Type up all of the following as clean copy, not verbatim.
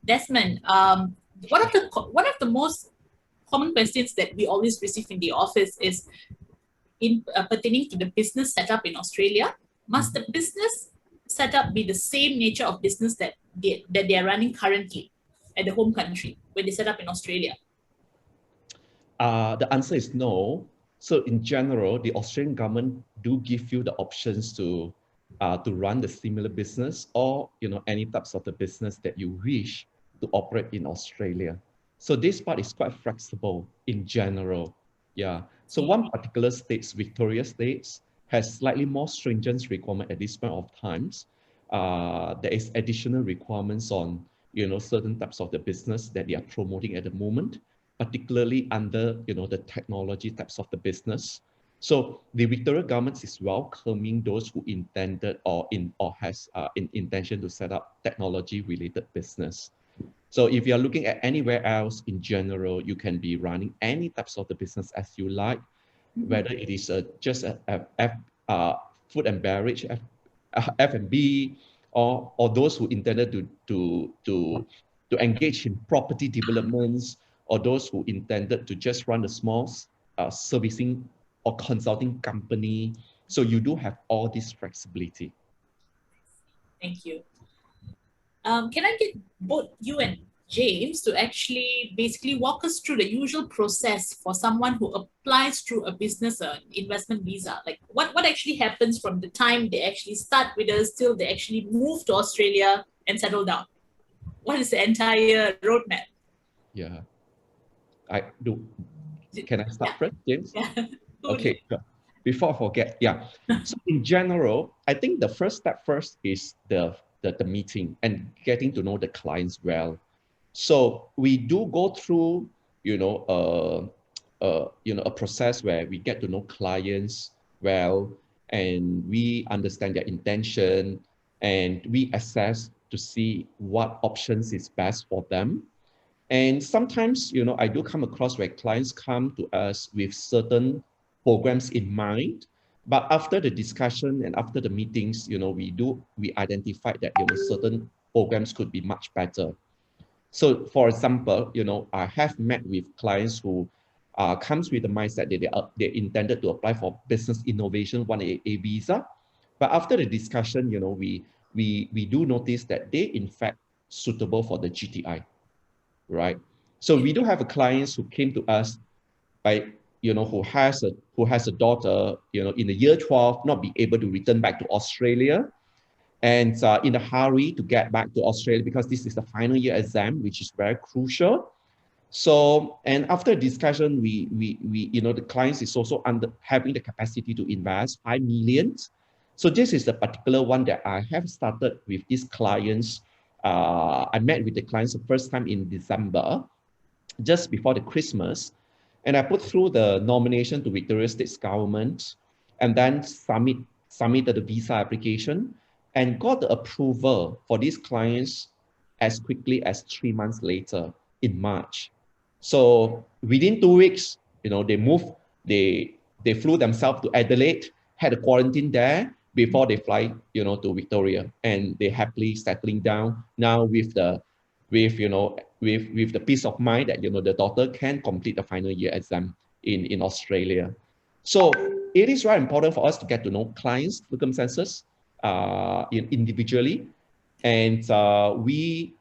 Desmond, one of the most common questions that we always receive in the office is in pertaining to the business setup in Australia. Must the business setup be the same nature of business that they are running currently at the home country when they set up in Australia? The answer is no. So in general, the Australian government do give you the options to run the similar business or any types of the business that you wish to operate in Australia. So this part is quite flexible in general. Yeah. So one particular states, Victoria States, has slightly more stringent requirement at this point of times. There is additional requirements on certain types of the business that they are promoting at the moment, particularly under the technology types of the business. So the Victoria government is welcoming those who intended or has in intention to set up technology related business. So if you're looking at anywhere else in general, you can be running any types of the business as you like, whether it is just food and beverage, F&B, or those who intended to engage in property developments, or those who intended to just run a small servicing or consulting company. So you do have all this flexibility. Thank you. Can I get both you and James to actually basically walk us through the usual process for someone who applies through a business investment visa? Like what actually happens from the time they actually start with us till they actually move to Australia and settle down? What is the entire roadmap? Yeah. Can I start first, James? Yeah. Okay, before I forget, yeah. So in general, I think the first step is the meeting and getting to know the clients well. So we do go through, a process where we get to know clients well, and we understand their intention, and we assess to see what options is best for them. And sometimes, I do come across where clients come to us with certain programs in mind, but after the discussion and after the meetings, we identify that, certain programs could be much better. So for example, I have met with clients who comes with the mindset that they intended to apply for business innovation 1AA visa. But after the discussion, we do notice that they in fact suitable for the GTI. Right. So we do have clients who came to us by, who has a daughter, in the year 12, not be able to return back to Australia, and in a hurry to get back to Australia because this is the final year exam, which is very crucial. So, and after discussion, we the clients is also having the capacity to invest 5 million. So this is the particular one that I have started with these clients. I met with the clients the first time in December, just before the Christmas, and I put through the nomination to Victoria State's government, and then submitted the visa application, and got the approval for these clients as quickly as 3 months later in March. So within 2 weeks, they flew themselves to Adelaide, had a quarantine there before they fly, to Victoria, and they happily settling down now with the peace of mind that the daughter can complete the final year exam in Australia. So it is very important for us to get to know clients' circumstances individually, and we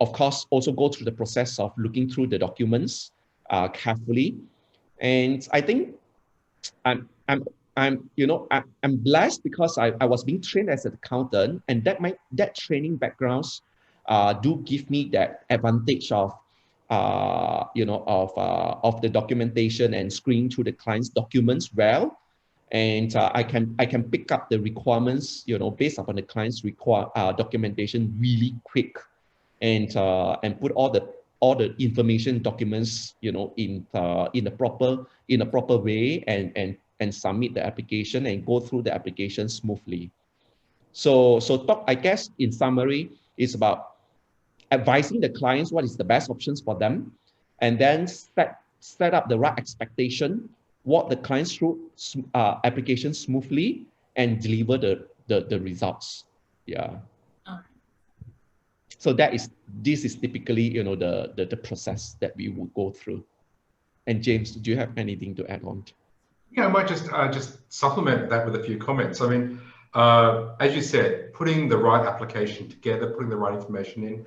of course also go through the process of looking through the documents carefully. And I think I'm blessed because I was being trained as an accountant, and that training backgrounds do give me that advantage of of the documentation and screening through the client's documents well, and I can pick up the requirements based upon the client's documentation really quick, and put all the information documents in a proper way, and submit the application and go through the application smoothly. So I guess in summary, it's about advising the clients what is the best options for them, and then set up the right expectation, walk the clients through application smoothly, and deliver the results. Yeah. So this is typically, you know, the process that we will go through. And James, do you have anything to add on? Yeah, I might just supplement that with a few comments. I mean, as you said, putting the right application together, putting the right information in.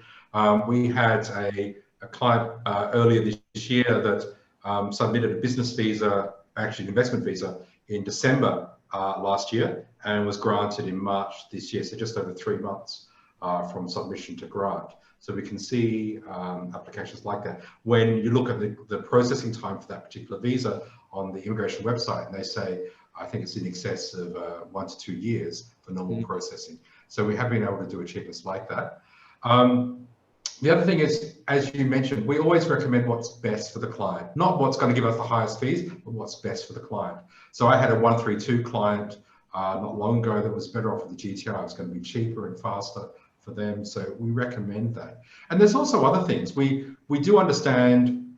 We had a client earlier this year that submitted a business visa, actually an investment visa, in December last year, and was granted in March this year. So just over 3 months from submission to grant. So we can see applications like that. When you look at the processing time for that particular visa on the immigration website, and they say, I think it's in excess of 1 to 2 years for normal processing. So we have been able to do achievements like that. The other thing is, as you mentioned, we always recommend what's best for the client, not what's going to give us the highest fees, but what's best for the client. So I had a 132 client not long ago that was better off with the GTI. It was going to be cheaper and faster for them. So we recommend that. And there's also other things. We do understand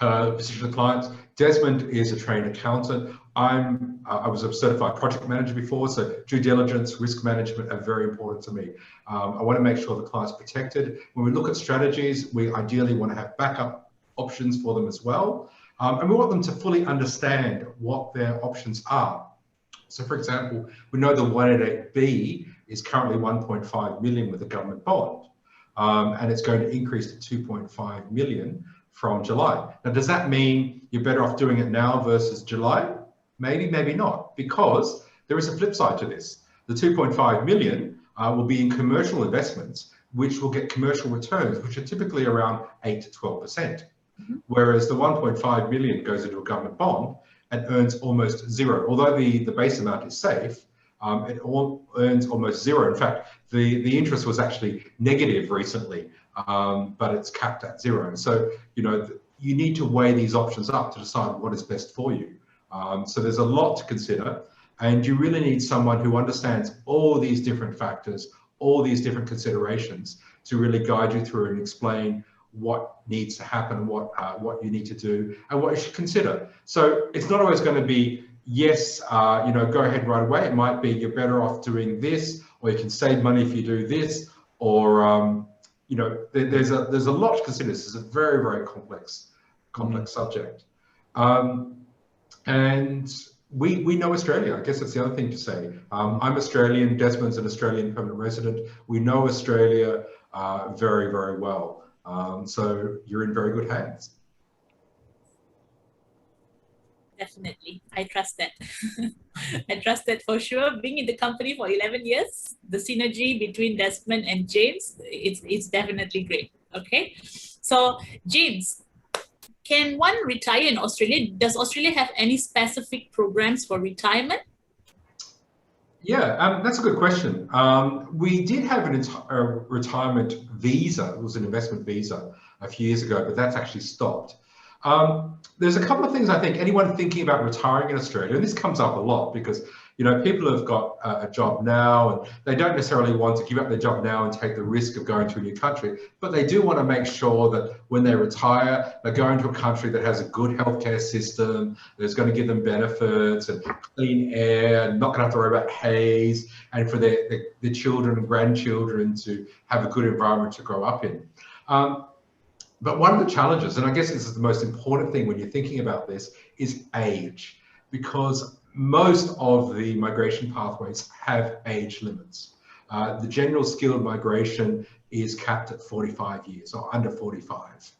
the position of the clients. Desmond is a trained accountant. I was a certified project manager before, so due diligence, risk management are very important to me. I want to make sure the client's protected. When we look at strategies, we ideally want to have backup options for them as well. And we want them to fully understand what their options are. So for example, we know the 188B is currently 1.5 million with a government bond, and it's going to increase to 2.5 million from July. Now, does that mean you're better off doing it now versus July? Maybe, maybe not, because there is a flip side to this. The 2.5 million will be in commercial investments, which will get commercial returns, which are typically around 8 to 12%. Whereas the 1.5 million goes into a government bond and earns almost zero. Although the base amount is safe, it earns almost zero. In fact, the interest was actually negative recently, but it's capped at zero. So, you know, you need to weigh these options up to decide what is best for you. So there's a lot to consider, and you really need someone who understands all these different factors, all these different considerations to really guide you through and explain what needs to happen, what you need to do, and what you should consider. So it's not always going to be, yes, you know, go ahead right away. It might be you're better off doing this, or you can save money if you do this, or you know, there's a lot to consider. This is a very, very complex subject. And we know Australia. I guess that's the other thing to say. I'm Australian. Desmond's an Australian permanent resident. We know Australia very, very well. So you're in very good hands. Definitely. I trust that. I trust that for sure. Being in the company for 11 years, the synergy between Desmond and James, it's definitely great. Okay. So James, can one retire in Australia? Does Australia have any specific programs for retirement? Yeah, that's a good question. We did have a retirement visa. It was an investment visa a few years ago, but that's actually stopped. There's a couple of things I think anyone thinking about retiring in Australia, and this comes up a lot because, you know, people have got a job now and they don't necessarily want to give up their job now and take the risk of going to a new country, but they do want to make sure that when they retire, they're going to a country that has a good healthcare system, that's going to give them benefits and clean air, and not going to have to worry about haze, and for their children and grandchildren to have a good environment to grow up in. But one of the challenges, and I guess this is the most important thing when you're thinking about this, is age, because most of the migration pathways have age limits. The general skilled migration is capped at 45 years or under 45.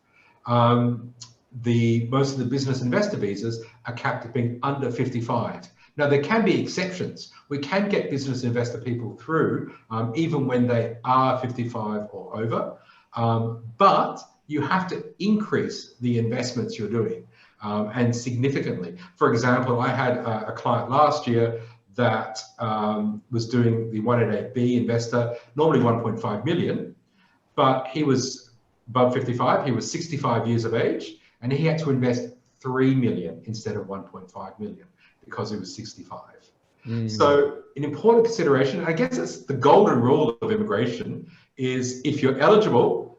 Most of the business investor visas are capped at being under 55. Now, there can be exceptions. We can get business investor people through even when they are 55 or over, but you have to increase the investments you're doing, and significantly. For example, I had a client last year that was doing the 188B investor, normally 1.5 million, but he was above 55, he was 65 years of age, and he had to invest 3 million instead of 1.5 million because he was 65. So an important consideration, I guess it's the golden rule of immigration, is if you're eligible,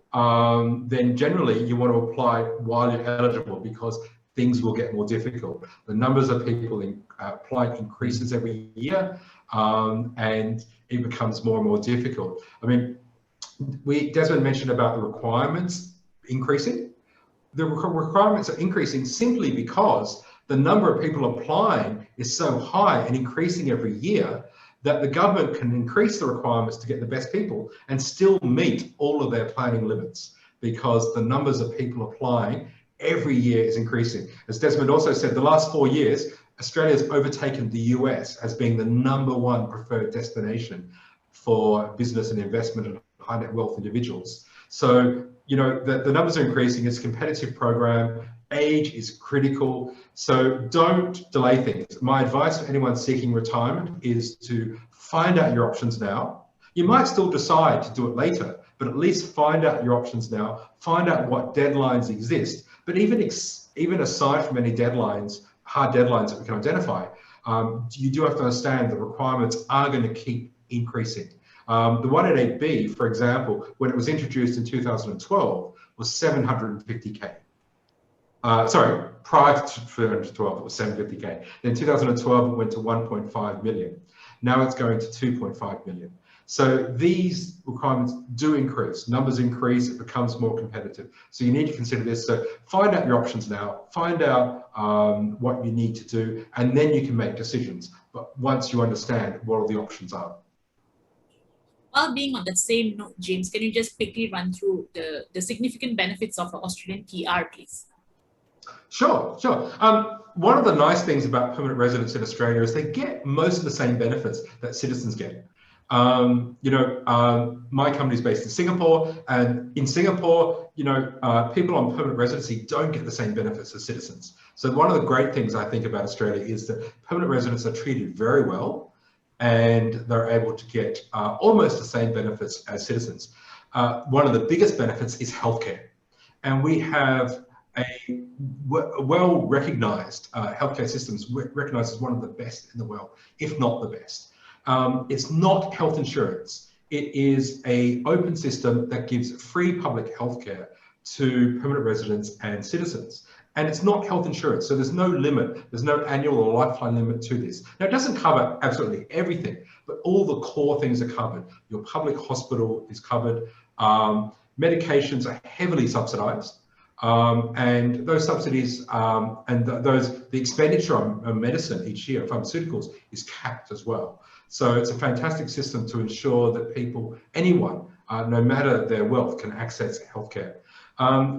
then generally you want to apply while you're eligible because things will get more difficult. The numbers of people applying increases every year, and it becomes more and more difficult. I mean, Desmond mentioned about the requirements increasing. The requirements are increasing simply because the number of people applying is so high and increasing every year that the government can increase the requirements to get the best people and still meet all of their planning limits, because the numbers of people applying every year is increasing. As Desmond also said, the last 4 years, Australia's overtaken the US as being the #1 preferred destination for business and investment and high net wealth individuals. So, you know, the numbers are increasing. It's a competitive program. Age is critical. So don't delay things. My advice for anyone seeking retirement is to find out your options now. You might still decide to do it later, but at least find out your options now. Find out what deadlines exist. But even aside from any deadlines, hard deadlines that we can identify, you do have to understand the requirements are going to keep increasing. The 188B, for example, when it was introduced in 2012, was 750K. Sorry, prior to 2012, it was 750K. Then 2012, it went to 1.5 million. Now it's going to 2.5 million. So these requirements do increase. Numbers increase, it becomes more competitive. So you need to consider this. So find out your options now, find out what you need to do, and then you can make decisions. But once you understand what all the options are. While being on the same note, James, can you just quickly run through the significant benefits of an Australian PR, please? Sure. One of the nice things about permanent residents in Australia is they get most of the same benefits that citizens get. My company is based in Singapore, and in Singapore, people on permanent residency don't get the same benefits as citizens. So one of the great things I think about Australia is that permanent residents are treated very well, and they're able to get almost the same benefits as citizens. One of the biggest benefits is healthcare, and we have a well-recognised healthcare systems recognised as one of the best in the world, if not the best. It's not health insurance. It is an open system that gives free public healthcare to permanent residents and citizens. And it's not health insurance, so there's no limit. There's no annual or lifetime limit to this. Now, it doesn't cover absolutely everything, but all the core things are covered. Your public hospital is covered. Medications are heavily subsidised. And those subsidies the expenditure on medicine each year, pharmaceuticals, is capped as well. So it's a fantastic system to ensure that anyone, no matter their wealth, can access healthcare.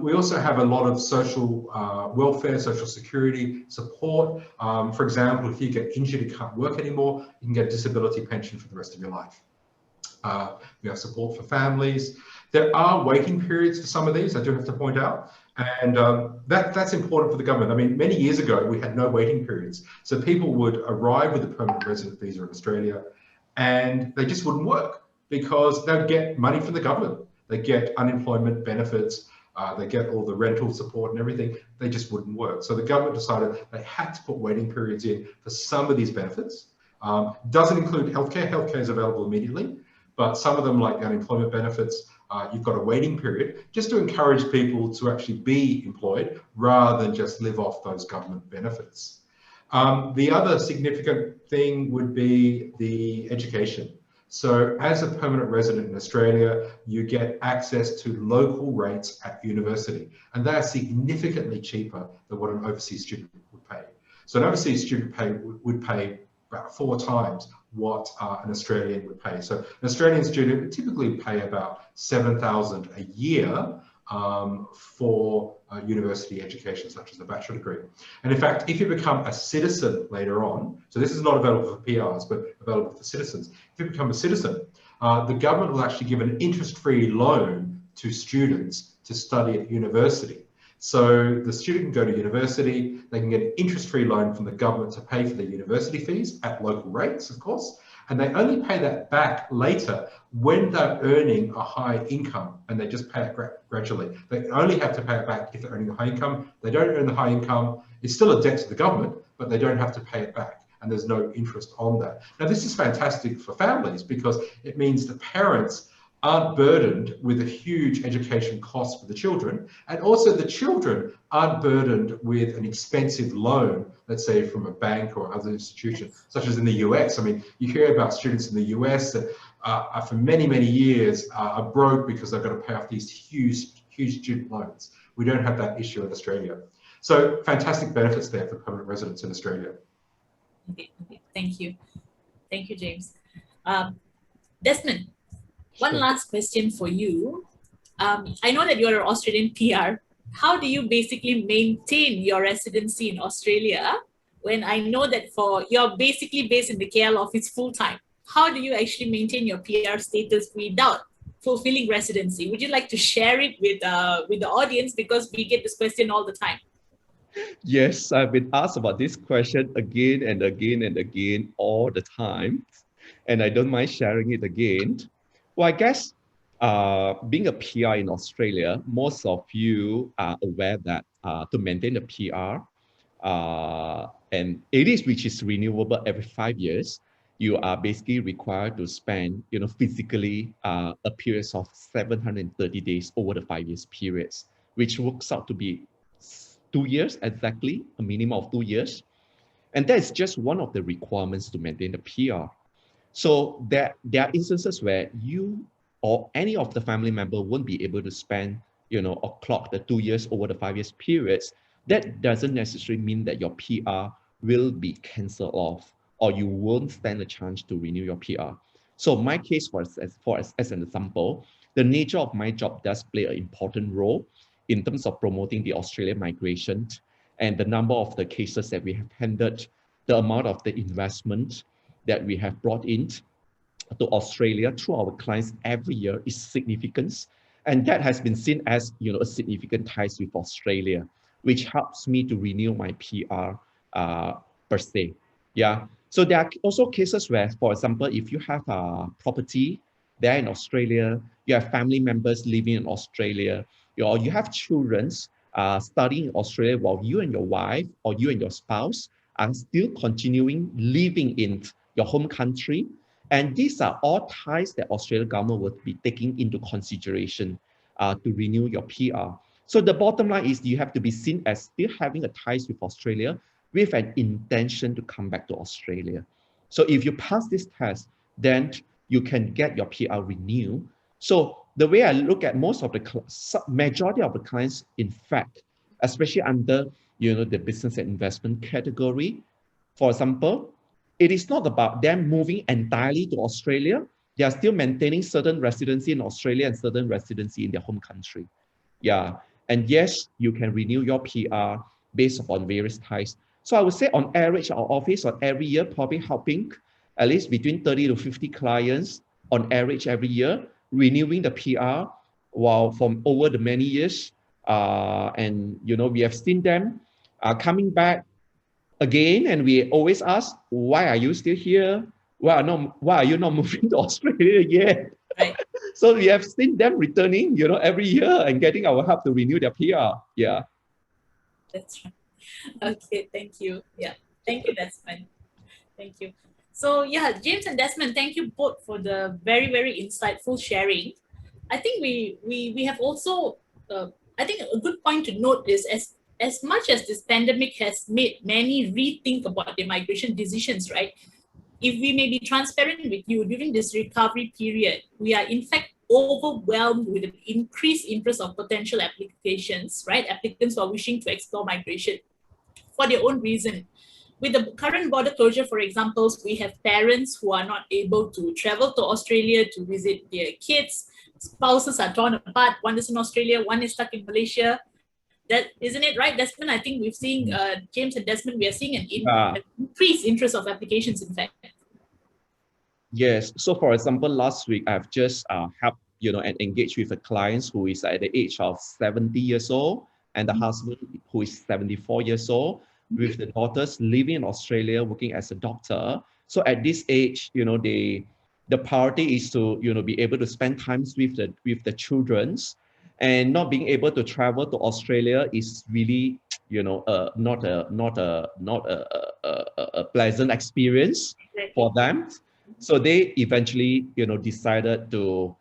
We also have a lot of social welfare, social security support. For example, if you get injured and can't work anymore, you can get a disability pension for the rest of your life. We have support for families. There are waiting periods for some of these, I do have to point out. And that's important for the government. I mean, many years ago, we had no waiting periods. So people would arrive with a permanent resident visa in Australia, and they just wouldn't work because they'd get money from the government. They get unemployment benefits, they get all the rental support and everything. They just wouldn't work. So the government decided they had to put waiting periods in for some of these benefits. Doesn't include healthcare. Healthcare is available immediately, but some of them, like the unemployment benefits, you've got a waiting period just to encourage people to actually be employed rather than just live off those government benefits. The other significant thing would be the education. So as a permanent resident in Australia, you get access to local rates at university, and they are significantly cheaper than what an overseas student would pay. So an overseas student would pay about 4 times what an Australian would pay. So an Australian student would typically pay about $7,000 a year for university education, such as a bachelor degree. And in fact, if you become a citizen later on, so this is not available for PRs, but available for citizens. If you become a citizen, the government will actually give an interest-free loan to students to study at university. So the student can go to university, they can get an interest-free loan from the government to pay for their university fees at local rates, of course, and they only pay that back later when they're earning a high income, and they just pay it gradually. They only have to pay it back if they're earning a high income. They don't earn the high income, it's still a debt to the government, but they don't have to pay it back, and there's no interest on that. Now, this is fantastic for families because it means the parents aren't burdened with a huge education cost for the children, and also the children aren't burdened with an expensive loan, let's say from a bank or other institution, such as in the US. I mean, you hear about students in the US that for many, many years are broke because they've got to pay off these huge student loans. We don't have that issue in Australia. So fantastic benefits there for permanent residents in Australia. Okay, okay. Thank you. Thank you, James. Desmond, one Sure. last question for you. I know that you're an Australian PR. How do you basically maintain your residency in Australia when I know that you're basically based in the KL office full time? How do you actually maintain your PR status without fulfilling residency? Would you like to share it with the audience, because we get this question all the time? Yes, I've been asked about this question again and again and again all the time, and I don't mind sharing it again. Well, I guess being a PR in Australia, most of you are aware that to maintain a PR, and it is which is renewable every 5 years, you are basically required to spend, physically a period of 730 days over the 5 years periods, which works out to be 2 years exactly, a minimum of 2 years. And that is just one of the requirements to maintain the PR. So there are instances where you or any of the family member won't be able to spend, or clock the 2 years over the 5 years periods. That doesn't necessarily mean that your PR will be cancelled off or you won't stand a chance to renew your PR. So my case, as an example, the nature of my job does play an important role in terms of promoting the Australian migration and the number of the cases that we have handled, the amount of the investment that we have brought in to Australia through our clients every year is significant. And that has been seen as, a significant ties with Australia, which helps me to renew my PR per se. Yeah. So there are also cases where, for example, if you have a property there in Australia, you have family members living in Australia, or you have children studying in Australia while you and your wife or you and your spouse are still continuing living in your home country. And these are all ties that Australian government would be taking into consideration to renew your PR. So the bottom line is you have to be seen as still having a ties with Australia with an intention to come back to Australia. So if you pass this test, then you can get your PR renewed. So the way I look at most of the majority of the clients, in fact, especially under the business and investment category, for example, it is not about them moving entirely to Australia. They are still maintaining certain residency in Australia and certain residency in their home country. Yeah. And yes, you can renew your PR based upon various ties. So I would say on average, our office on every year probably helping at least between 30 to 50 clients on average every year, renewing the PR while from over the many years. And we have seen them coming back again, and we always ask, why are you still here? Why are you not moving to Australia yet? Right. So we have seen them returning, every year and getting our help to renew their PR. Yeah. That's right. Okay, thank you. Yeah, thank you, Desmond. Thank you. So yeah, James and Desmond, thank you both for the very, very insightful sharing. I think we have also, I think a good point to note is as much as this pandemic has made many rethink about their migration decisions, right? If we may be transparent with you, during this recovery period, we are in fact overwhelmed with an increased interest of potential applications, right? Applicants who are wishing to explore migration for their own reason. With the current border closure, for example, we have parents who are not able to travel to Australia to visit their kids. Spouses are torn apart. One is in Australia, one is stuck in Malaysia. That isn't it, right, Desmond? I think we've seen James and Desmond. We are seeing an increased interest of applications. In fact, yes. So, for example, last week I've just helped and engaged with a client who is at the age of 70 years old, and the husband who is 74 years old, with the daughters living in Australia working as a doctor. So at this age, the priority is to be able to spend times with the children's, and not being able to travel to Australia is really not a pleasant experience for them. So they eventually decided to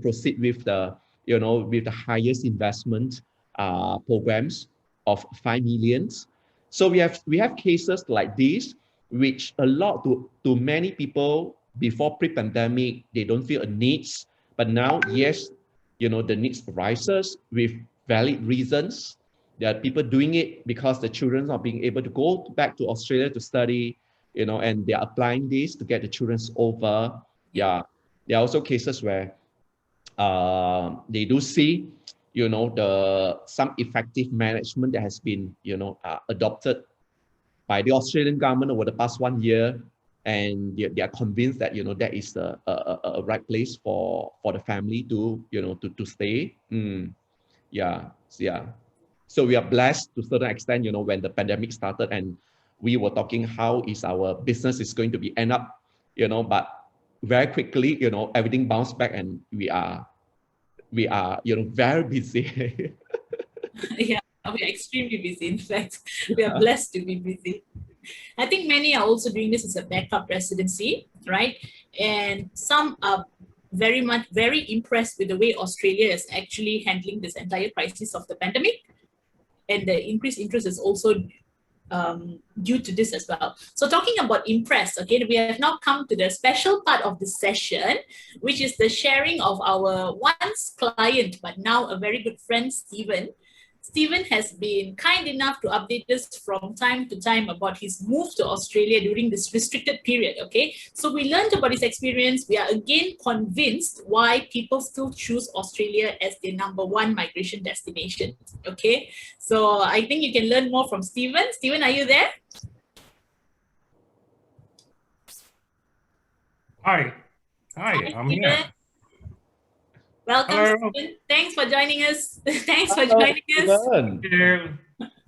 proceed with the with the highest investment programs of 5 million. So we have cases like this, which a lot to many people before pre-pandemic, they don't feel a needs. But now, yes, the needs arises with valid reasons. There are people doing it because the children are being able to go back to Australia to study, and they are applying this to get the children over. Yeah, there are also cases where they do see, the some effective management that has been, adopted by the Australian government over the past 1 year, and they are convinced that that is a right place for the family to to stay. Yeah, yeah. So we are blessed to a certain extent, when the pandemic started and we were talking how is our business is going to be end up, but very quickly, everything bounced back and we are very busy. Yeah, we are extremely busy. In fact, we are blessed to be busy. I think many are also doing this as a backup residency, right? And some are very impressed with the way Australia is actually handling this entire crisis of the pandemic. And the increased interest is also due to this as well. So talking about impressed, okay, we have now come to the special part of the session, which is the sharing of our once client, but now a very good friend, Stephen. Stephen has been kind enough to update us from time to time about his move to Australia during this restricted period, okay? So we learned about his experience. We are again convinced why people still choose Australia as their #1 migration destination, okay? So I think you can learn more from Stephen. Stephen, are you there? Hi, I'm Stephen. here. Welcome, Hello. Stephen. Thanks for joining us. Thanks for Hello, joining us. Thank you.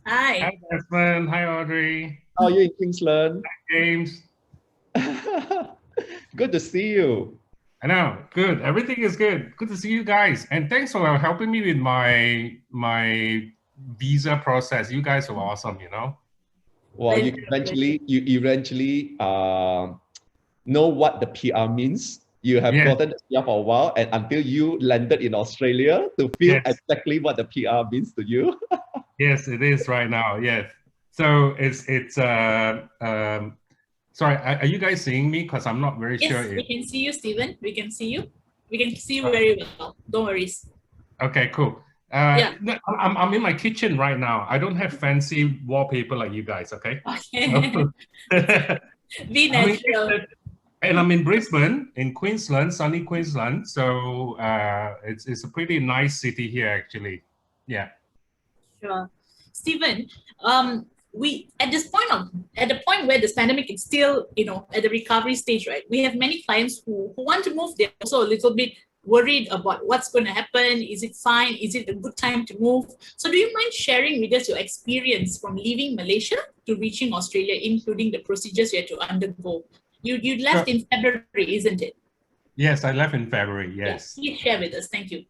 Hi. Hi, Desmond. Hi, Audrey. How are you in Queensland? James. Good to see you. I know. Good. Everything is good. Good to see you guys. And thanks for helping me with my visa process. You guys are awesome, Well, you eventually know what the PR means. You have Yes. gotten the PR for a while, and until you landed in Australia to feel Yes. exactly what the PR means to you. Yes, it is right now. Yes. So sorry, are you guys seeing me? Because I'm not very sure. Yes, we can see you, Stephen. We can see you. We can see you very well. Don't worry. Okay, cool. Yeah. No, I'm in my kitchen right now. I don't have fancy wallpaper like you guys, okay? Okay. Be natural. And I'm in Brisbane, in Queensland, sunny Queensland. So it's a pretty nice city here, actually. Yeah. Sure. Stephen, we at the point where this pandemic is still, at the recovery stage, right? We have many clients who want to move. They're also a little bit worried about what's going to happen. Is it fine? Is it a good time to move? So do you mind sharing with us your experience from leaving Malaysia to reaching Australia, including the procedures you had to undergo? You left in February, isn't it? Yes, I left in February, yes. Please share with us. Thank you.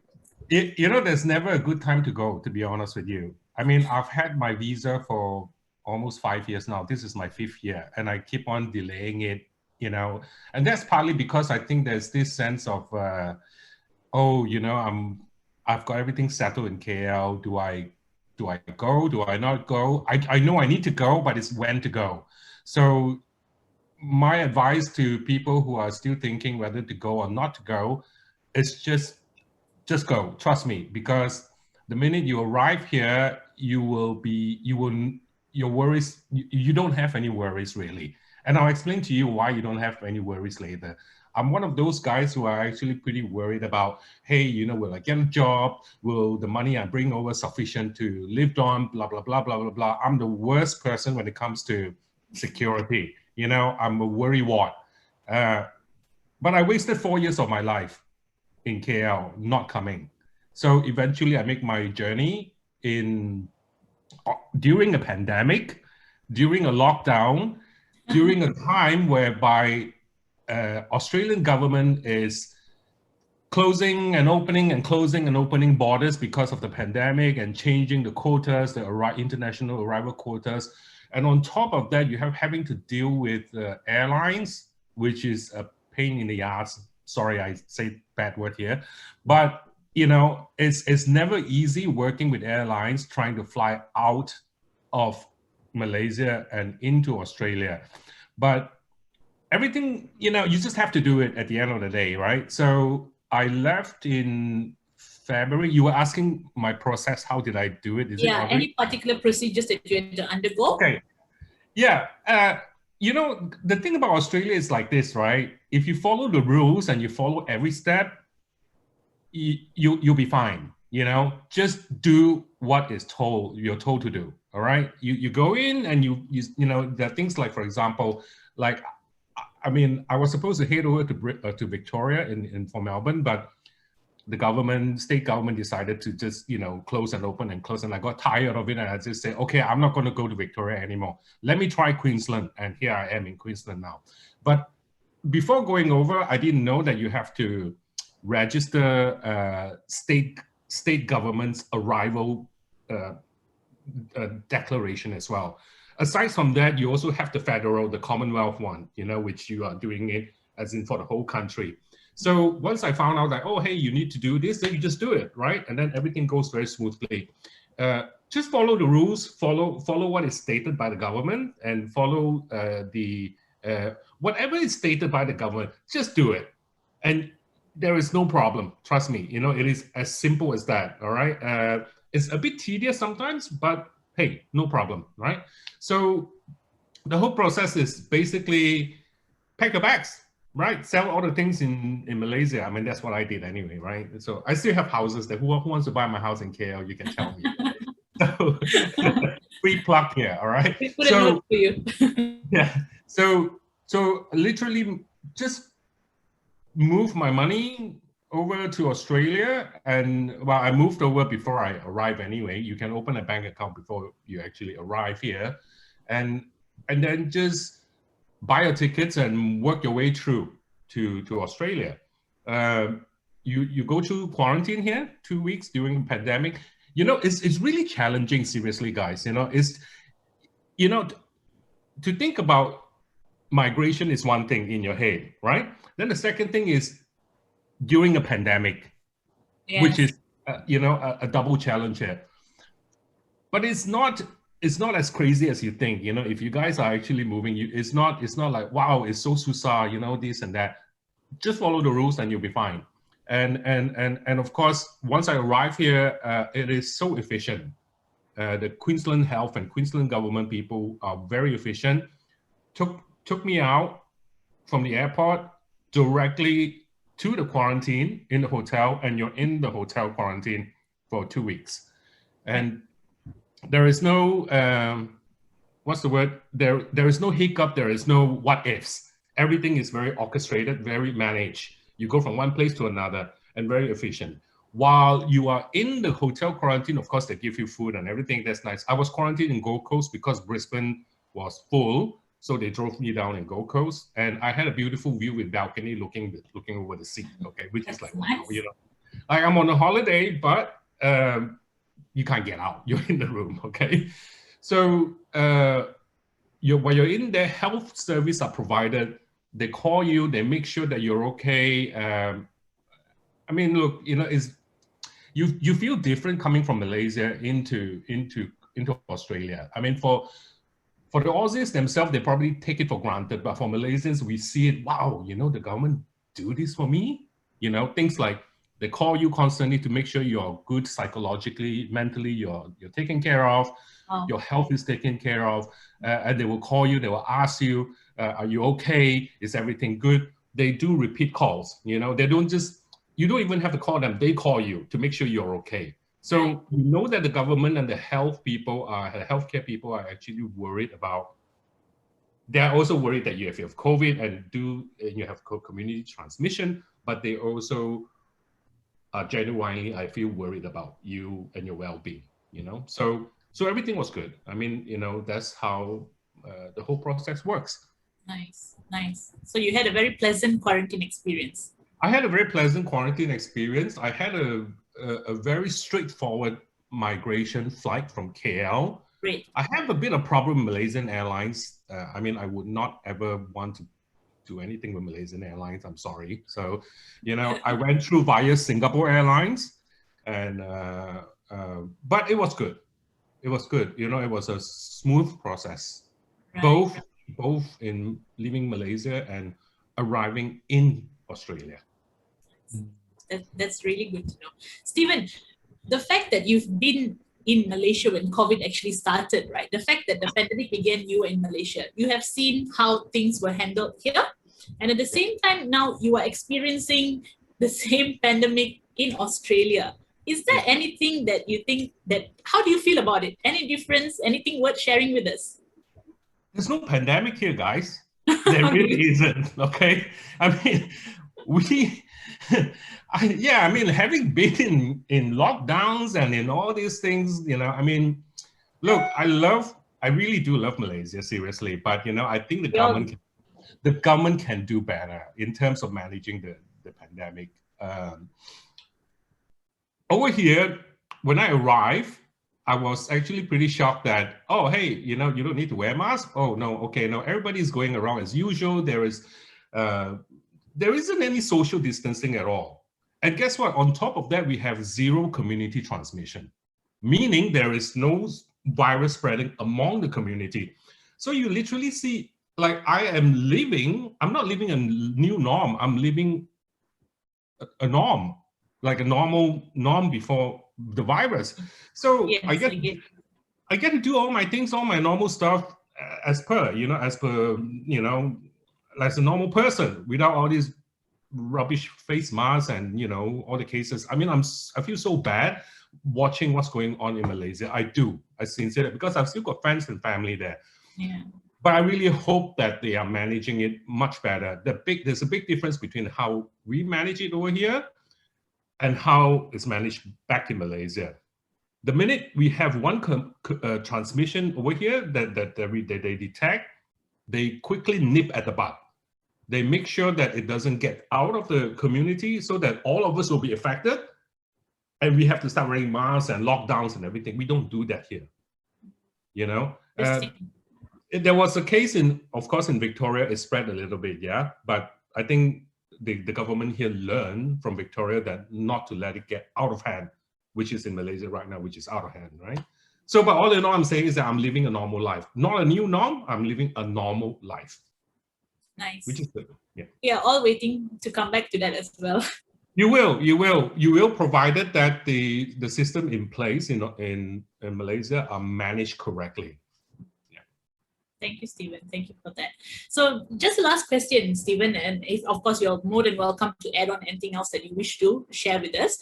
There's never a good time to go, to be honest with you. I mean, I've had my visa for almost 5 years now. This is my 5th year, and I keep on delaying it, and that's partly because I think there's this sense of, I've got everything settled in KL. Do I go? Do I not go? I know I need to go, but it's when to go. So my advice to people who are still thinking whether to go or not to go is just go. Trust me, because the minute you arrive here, your worries, you don't have any worries really. And I'll explain to you why you don't have any worries later. I'm one of those guys who are actually pretty worried about, hey, will I get a job? Will the money I bring over sufficient to live on? Blah, blah, blah, blah, blah, blah. I'm the worst person when it comes to security. I'm a worrywart. But I wasted 4 years of my life in KL not coming. So eventually I make my journey during a pandemic, during a lockdown, during a time whereby Australian government is closing and opening and closing and opening borders because of the pandemic and changing the quotas, the international arrival quotas. And on top of that, you have having to deal with airlines, which is a pain in the ass. Sorry, I say bad word here. But, it's never easy working with airlines trying to fly out of Malaysia and into Australia. But everything, you know, you just have to do it at the end of the day, right? So I left in February. You were asking my process, how did I do it? Is it Yeah, Audrey? any particular procedures that you had to undergo? Okay. Yeah. You know, the thing about Australia is like this, right? If you follow the rules and you follow every step, you'll be fine. You know, just do what is you're told to do. All right. You go in and you know, there are things like, for example, like, I mean, I was supposed to head over to Victoria for Melbourne, but the state government decided to just, you know, close and open and close. And I got tired of it. And I just said, okay, I'm not going to go to Victoria anymore. Let me try Queensland. And here I am in Queensland now. But before going over, I didn't know that you have to register state government's arrival declaration as well. Aside from that, you also have the Commonwealth one, you know, which you are doing it as in for the whole country. So once I found out that, oh, hey, you need to do this, then you just do it, right? And then everything goes very smoothly. Just follow the rules, follow what is stated by the government, and follow whatever is stated by the government, just do it. And there is no problem, trust me. You know, it is as simple as that, all right? It's a bit tedious sometimes, but hey, no problem, right? So the whole process is basically pack your bags, right? Sell all the things in Malaysia. I mean, that's what I did anyway, right? So I still have houses there. Who wants to buy my house in KL? You can tell me. So free plug here, all right? We put a note for you. Yeah. So literally just move my money over to Australia, and well, I moved over before I arrived anyway. You can open a bank account before you actually arrive here, and then just buy your tickets and work your way through to Australia. You go through quarantine here 2 weeks during the pandemic. You know, it's really challenging. Seriously, guys. You know, to think about migration is one thing in your head, right? Then the second thing is during a pandemic, yes, which is a double challenge here. But it's not as crazy as you think. You know, if you guys are actually moving, it's not like, wow, it's so susah, you know, this and that. Just follow the rules and you'll be fine. And of course, once I arrive here, it is so efficient. The Queensland Health and Queensland government people are very efficient. Took me out from the airport directly to the quarantine in the hotel, and you're in the hotel quarantine for 2 weeks. And there is no, what's the word? There is no hiccup, there is no what ifs. Everything is very orchestrated, very managed. You go from one place to another and very efficient. While you are in the hotel quarantine, of course, they give you food and everything. That's nice. I was quarantined in Gold Coast because Brisbane was full. So they drove me down in Gold Coast, and I had a beautiful view with balcony looking over the sea. Okay, which is like, wow, you know, like I'm on a holiday, but you can't get out. You're in the room. Okay, so while you're in there, health service are provided. They call you. They make sure that you're okay. I mean, look, you know, you feel different coming from Malaysia into Australia. I mean, for the Aussies themselves, they probably take it for granted. But for Malaysians, we see it, wow, you know, the government do this for me? You know, things like they call you constantly to make sure you're good psychologically, mentally, you're taken care of, your health is taken care of, and they will call you, they will ask you, are you okay? Is everything good? They do repeat calls, you know, you don't even have to call them, they call you to make sure you're okay. So you know that the government and the healthcare people are actually worried about. They're also worried that you have COVID and you have community transmission, but they also are genuinely, I feel, worried about you and your well-being. You know, so everything was good. I mean, you know, that's how the whole process works. Nice. So you had a very pleasant quarantine experience. I had a very pleasant quarantine experience. I had a very straightforward migration flight from KL. Great. I have a bit of problem with Malaysian Airlines. I mean, I would not ever want to do anything with Malaysian Airlines. I'm sorry. So, you know, I went through via Singapore Airlines, and but it was good. It was good. You know, it was a smooth process. Right. both in leaving Malaysia and arriving in Australia. That's really good to know. Stephen, the fact that you've been in Malaysia when COVID actually started, right? The fact that the pandemic began, you were in Malaysia. You have seen how things were handled here. And at the same time, now you are experiencing the same pandemic in Australia. Is there anything that you think that, how do you feel about it? Any difference, anything worth sharing with us? There's no pandemic here, guys. There really isn't, okay? I mean, I mean, having been in lockdowns and in all these things, you know, I mean, look, I really do love Malaysia, seriously, but, you know, I think the government can do better in terms of managing the pandemic. Over here, when I arrived, I was actually pretty shocked that, oh, hey, you know, you don't need to wear a mask. Oh, no, okay, no, everybody's going around as usual. There isn't any social distancing at all. And guess what? On top of that, we have zero community transmission, meaning there is no virus spreading among the community. So you literally see, like, I'm not living a new norm. I'm living a norm, like a normal norm before the virus. So yes, I get to do all my things, all my normal stuff as per, you know, as a normal person without all these rubbish face masks and, you know, all the cases. I mean, I feel so bad watching what's going on in Malaysia. I sincerely, because I've still got friends and family there. Yeah. But I really hope that they are managing it much better. There's a big difference between how we manage it over here and how it's managed back in Malaysia. The minute we have one transmission over here that they detect, they quickly nip at the bud. They make sure that it doesn't get out of the community so that all of us will be affected and we have to start wearing masks and lockdowns and everything. We don't do that here, you know? There was a case of course, in Victoria, it spread a little bit, yeah? But I think the government here learned from Victoria that not to let it get out of hand, which is in Malaysia right now, which is out of hand, right? So, but all in all, I'm saying is that I'm living a normal life. Not a new norm, I'm living a normal life. Nice. Which is good, yeah. Yeah, all waiting to come back to that as well. You will, provided that the system in place in Malaysia are managed correctly. Thank you, Stephen. Thank you for that. So just the last question, Stephen, and if, of course, you're more than welcome to add on anything else that you wish to share with us.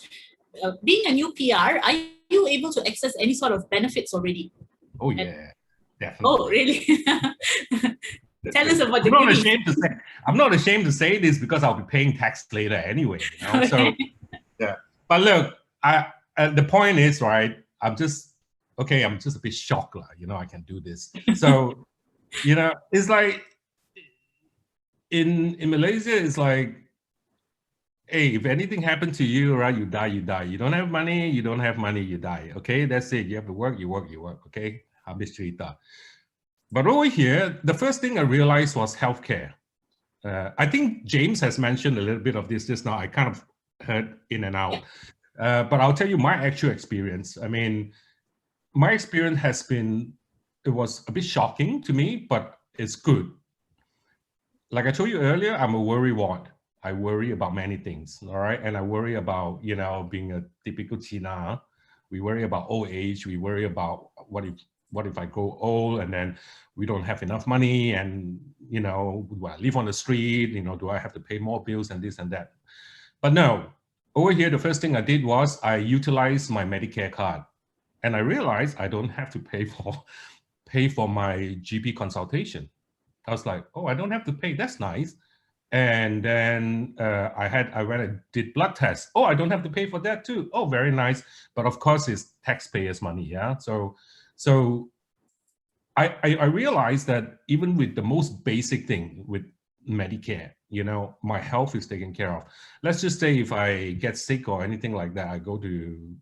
Being a new PR, are you able to access any sort of benefits already? Oh, yeah, definitely. Oh, really? Tell us about I'm not ashamed to say this because I'll be paying tax later anyway. You know? So, yeah. But look, the point is, right, I'm just a bit shocked, you know, I can do this. So, you know, it's like in Malaysia, it's like, hey, if anything happened to you, right, you die, you die. You don't have money, you die. Okay, that's it. You have to work, you work. Okay, habis cerita. But over here, the first thing I realized was healthcare. I think James has mentioned a little bit of this just now. I kind of heard in and out. But I'll tell you my actual experience. I mean, my experience it was a bit shocking to me, but it's good. Like I told you earlier, I'm a worrywart. I worry about many things, all right? And I worry about, you know, being a typical China. We worry about old age. We worry about what if I grow old and then we don't have enough money and, you know, do I live on the street? You know, do I have to pay more bills and this and that? But no, over here, the first thing I did was I utilized my Medicare card. And I realized I don't have to pay for my GP consultation. I was like, oh, I don't have to pay. That's nice. And then I went and did blood tests. Oh, I don't have to pay for that too. Oh, very nice. But of course, it's taxpayers' money. Yeah. So I realized that even with the most basic thing with Medicare, you know, my health is taken care of. Let's just say if I get sick or anything like that, I go to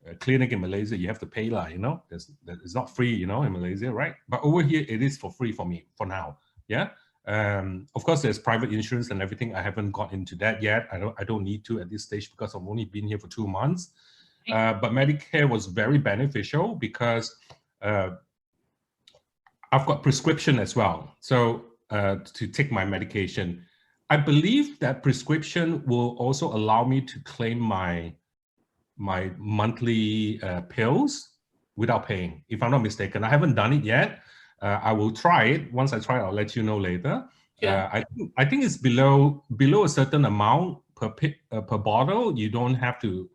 a clinic in Malaysia, you have to pay, you know, it's not free, you know, in Malaysia, right? But over here, it is for free for me for now. Yeah. Of course, there's private insurance and everything. I haven't got into that yet. I don't need to at this stage because I've only been here for 2 months. But Medicare was very beneficial because I've got prescription as well. So to take my medication, I believe that prescription will also allow me to claim my monthly pills without paying, if I'm not mistaken. I haven't done it yet. I will try it. Once I try it, I'll let you know later. Sure. I think it's below a certain amount per bottle. You don't have to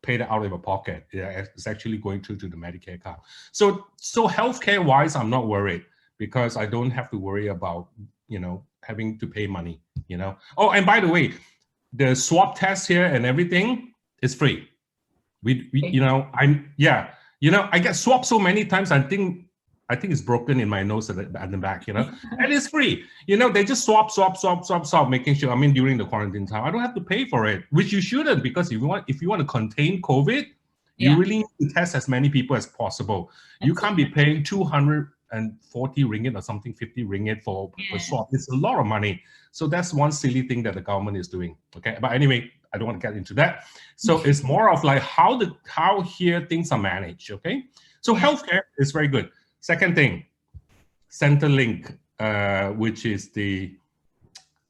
pay that out of your pocket. Yeah, it's actually going through to the Medicare card. So healthcare wise, I'm not worried because I don't have to worry about, you know, having to pay money, you know. Oh, and by the way, the swab test here and everything is free. We you know, I get swabbed so many times. I think it's broken in my nose at the back, you know, and it's free. You know, they just swab, making sure. I mean, during the quarantine time, I don't have to pay for it, which you shouldn't, because if you want to contain COVID, you really need to test as many people as possible. You can't be paying 240 ringgit or something, 50 ringgit for a swab. It's a lot of money. So that's one silly thing that the government is doing. Okay, but anyway, I don't want to get into that. So it's more of like how here things are managed. Okay, so healthcare is very good. Second thing, Centrelink, which is the,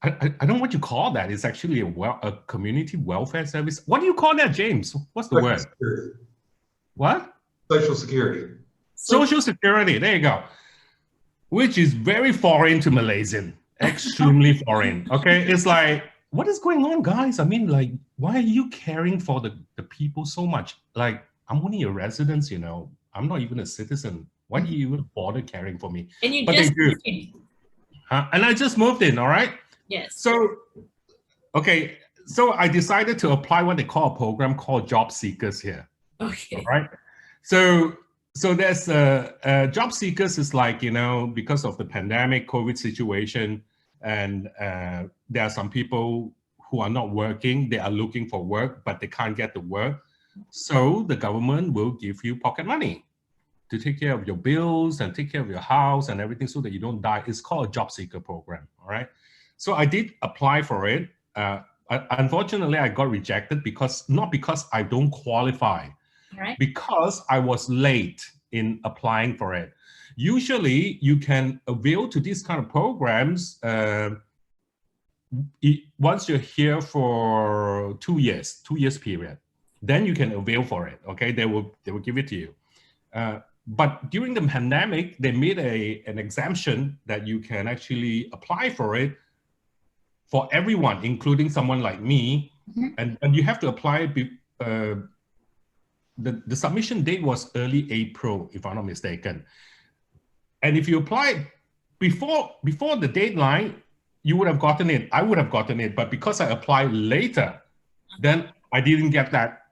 I don't know what you call that. It's actually a community welfare service. What do you call that, James? What's the word? Security. What? Social security. Social security. There you go. Which is very foreign to Malaysian. Extremely foreign. Okay, it's like, what is going on, guys? I mean, like, why are you caring for the people so much? Like, I'm only a resident, you know. I'm not even a citizen. Why do you even bother caring for me? And you but just they do. And I just moved in, all right? Yes. So, okay. So I decided to apply what they call a program called Job Seekers here. Okay. All right. So there's Job Seekers is like, you know, because of the pandemic, COVID situation, and there are some people who are not working. They are looking for work, but they can't get the work. So the government will give you pocket money to take care of your bills and take care of your house and everything so that you don't die. It's called a job seeker program, all right? So I did apply for it. Unfortunately, I got rejected not because I don't qualify, right, because I was late in applying for it. Usually, you can avail to these kind of programs once you're here for 2 years period. Then you can avail for it, okay? They will give it to you. But during the pandemic, they made an exemption that you can actually apply for it for everyone, including someone like me. And you have to apply. The submission date was early April, if I'm not mistaken. And if you applied before the deadline, you would have gotten it. I would have gotten it. But because I applied later, then I didn't get that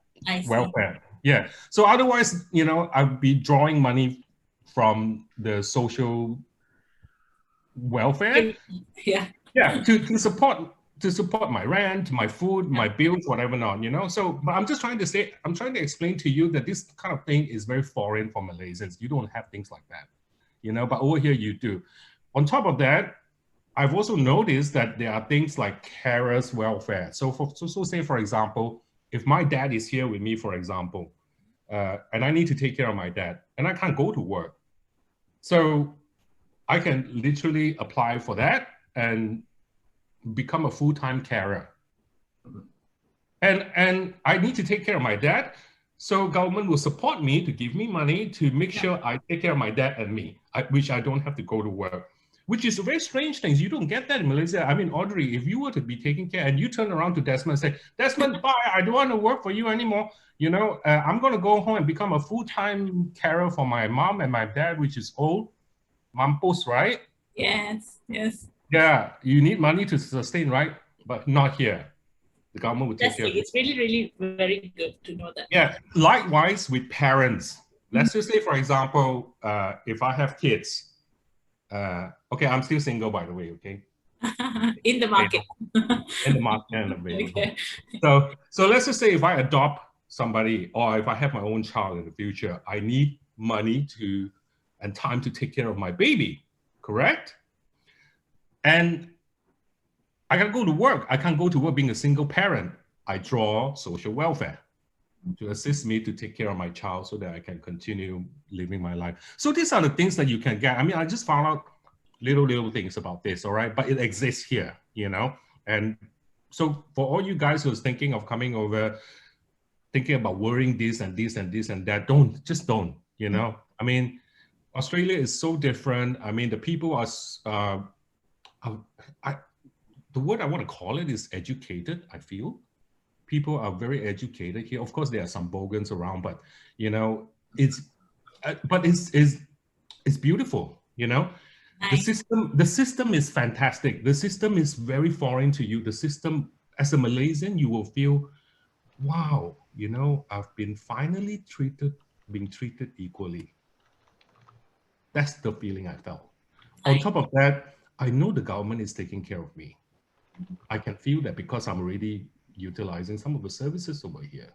welfare. Yeah. So otherwise, you know, I'd be drawing money from the social welfare. Yeah. Yeah. To support my rent, my food, my bills, whatever not, you know. So, but I'm trying to explain to you that this kind of thing is very foreign for Malaysians. You don't have things like that, you know, but over here you do. On top of that, I've also noticed that there are things like carers welfare. So say, for example, if my dad is here with me, for example, and I need to take care of my dad, and I can't go to work. So I can literally apply for that and become a full-time carer. And I need to take care of my dad. So government will support me to give me money to make sure I take care of my dad and me, which I don't have to go to work. Which is a very strange thing. You don't get that in Malaysia. I mean, Audrey, if you were to be taking care and you turn around to Desmond and say, Desmond, bye, I don't want to work for you anymore. You know, I'm going to go home and become a full-time carer for my mom and my dad, which is old. Mampus, right? Yes, yes. Yeah, you need money to sustain, right? But not here. The government will take care of it. It's really, really very good to know that. Yeah, likewise with parents. Let's just say, for example, if I have kids, okay, I'm still single, by the way, okay? In the market. In the market and available. Okay. So let's just say if I adopt somebody or if I have my own child in the future, I need money and time to take care of my baby, correct? And I can go to work. I can't go to work being a single parent. I draw social welfare. to assist me to take care of my child so that I can continue living my life. So these are the things that you can get. I mean, I just found out little things about this, all right? But it exists here, you know? And so for all you guys who's thinking of coming over, thinking about worrying this and this and this and that, just don't, you know? I mean, Australia is so different. I mean, the people are, the word I want to call it is educated, I feel. People are very educated here. Of course, there are some bogans around, but, you know, it's beautiful, you know? Nice. The system is fantastic. The system is very foreign to you. The system, as a Malaysian, you will feel, wow, you know, I've been finally being treated equally. That's the feeling I felt. On top of that, I know the government is taking care of me. I can feel that because I'm already utilizing some of the services over here.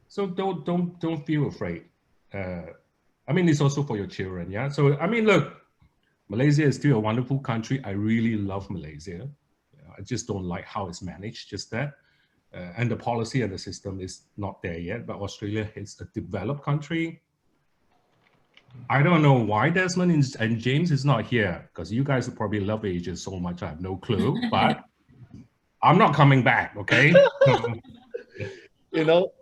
So don't feel afraid. I mean, it's also for your children, yeah? So, I mean, look, Malaysia is still a wonderful country. I really love Malaysia. I just don't like how it's managed, just that. And the policy and the system is not there yet, but Australia is a developed country. I don't know why Desmond and James is not here, because you guys probably love Asia so much. I have no clue, but I'm not coming back, okay? You know,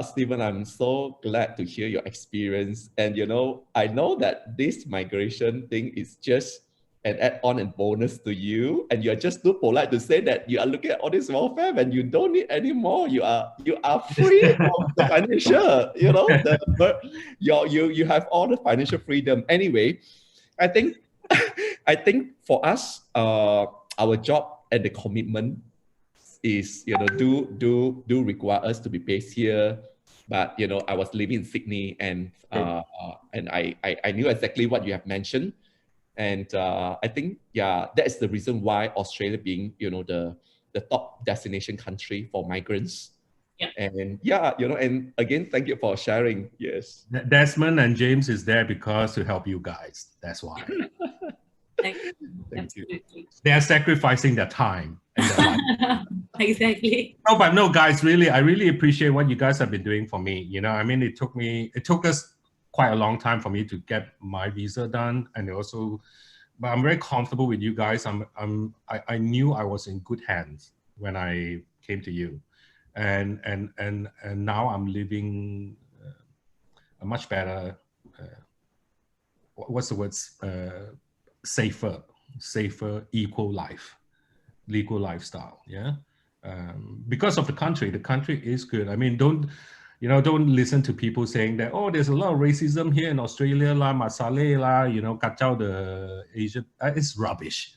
Stephen, I'm so glad to hear your experience. And, you know, I know that this migration thing is just an add-on and bonus to you. And you're just too polite to say that you are looking at all this welfare and you don't need any more. You are free of the financial, you know, you have all the financial freedom. Anyway, I think for us, our job and the commitment is, you know, do require us to be based here. But, you know, I was living in Sydney and I knew exactly what you have mentioned. And I think, yeah, that is the reason why Australia being, you know, the top destination country for migrants. Yeah. And yeah, you know, and again, thank you for sharing. Yes. Desmond and James is there because to help you guys. That's why. Thank you. They are sacrificing their time and their life. Exactly. No, but no, guys, really, I really appreciate what you guys have been doing for me. You know, I mean, it took us quite a long time for me to get my visa done, and also, but I'm very comfortable with you guys. I knew I was in good hands when I came to you, and now I'm living a much better, what's the words, safer, equal legal lifestyle. Yeah, because of the country is good. I mean, don't listen to people saying that, oh, there's a lot of racism here in Australia, la, masale, la, you know, kacau the Asian. It's rubbish.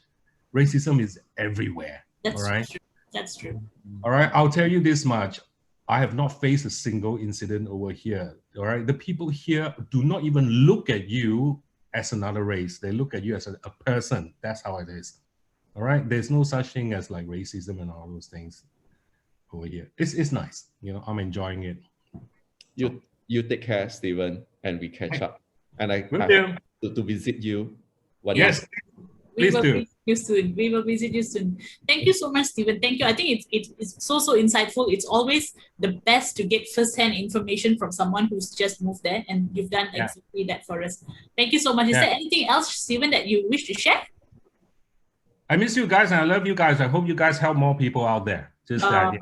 Racism is everywhere. That's all right? true. That's true. All right, I'll tell you this much. I have not faced a single incident over here. All right, the people here do not even look at you as another race. They look at you as a person. That's how it is. All right, there's no such thing as like racism and all those things over here. It's nice. You know, I'm enjoying it. You take care, Stephen, and we catch up. And I hope to visit you. Yes, please do. We will visit you soon. Thank you so much, Stephen. Thank you. I think it's so insightful. It's always the best to get first-hand information from someone who's just moved there, and you've done exactly that for us. Thank you so much. Is there anything else, Stephen, that you wish to share? I miss you guys and I love you guys. I hope you guys help more people out there. Just that.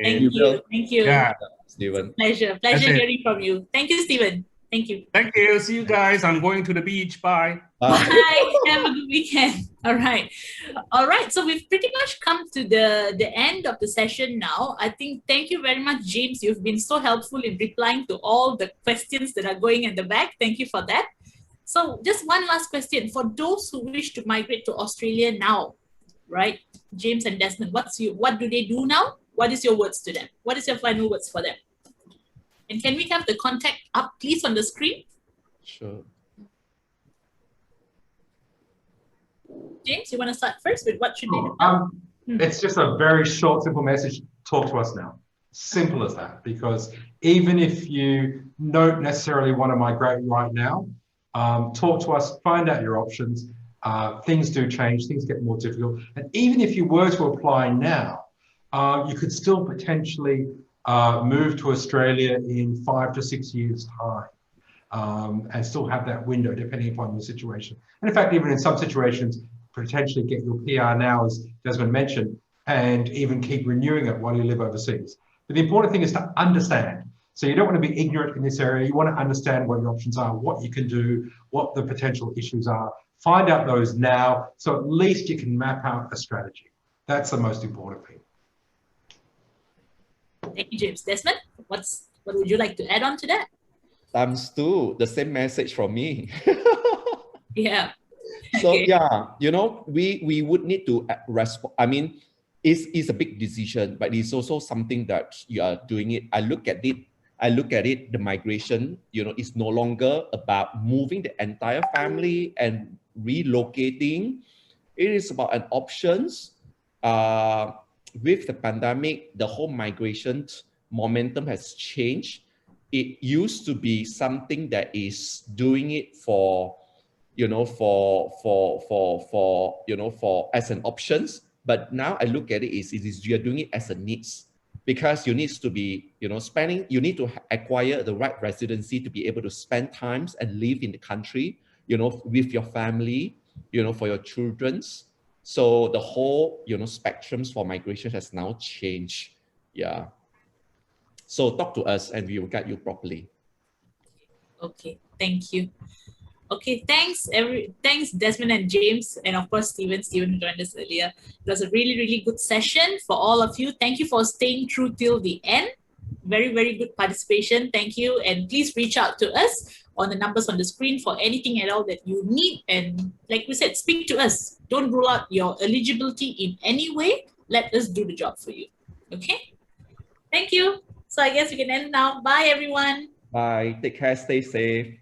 Thank you. Thank you. Yeah, Stephen. Pleasure hearing from you. Thank you, Stephen. Thank you. Thank you. See you guys. I'm going to the beach. Bye. Bye. Have a good weekend. All right. So we've pretty much come to the end of the session now. I think, thank you very much, James. You've been so helpful in replying to all the questions that are going at the back. Thank you for that. So just one last question. For those who wish to migrate to Australia now, right? James and Desmond, what do they do now? What is your words to them? What is your final words for them? And can we have the contact up, please, on the screen? Sure. James, you want to start first with what should they do? It's just a very short, simple message. Talk to us now. Simple as that. Because even if you don't necessarily want to migrate right now, talk to us, find out your options. Things do change, things get more difficult. And even if you were to apply now, you could still potentially move to Australia in 5 to 6 years' time. And still have that window depending upon your situation. And in fact, even in some situations, potentially get your PR now, as Desmond mentioned, and even keep renewing it while you live overseas. But the important thing is to understand. So you don't want to be ignorant in this area. You want to understand what your options are, what you can do, what the potential issues are. Find out those now, so at least you can map out a strategy. That's the most important thing. Thank you, James. Desmond, what would you like to add on to that? Times 2, the same message from me. Yeah. So Okay. yeah, you know, we would need to respond. I mean, it's a big decision, but it's also something that you are doing it. I look at it, the migration, you know, is no longer about moving the entire family and relocating. It is about an options. With the pandemic, the whole migration momentum has changed. It used to be something that is doing it for, you know, for you know, for as an options. But now I look at it is you're doing it as a needs, because you need to be, you know, you need to acquire the right residency to be able to spend times and live in the country, you know, with your family, you know, for your children's. So the whole, you know, spectrums for migration has now changed. Yeah. So talk to us and we will guide you properly. Okay. Thank you. Okay, thanks Desmond and James, and of course Steven who joined us earlier. It was a really, really good session for all of you. Thank you for staying through till the end. Very, very good participation. Thank you. And please reach out to us on the numbers on the screen for anything at all that you need. And like we said, speak to us. Don't rule out your eligibility in any way. Let us do the job for you. Okay? Thank you. So I guess we can end now. Bye, everyone. Bye. Take care. Stay safe.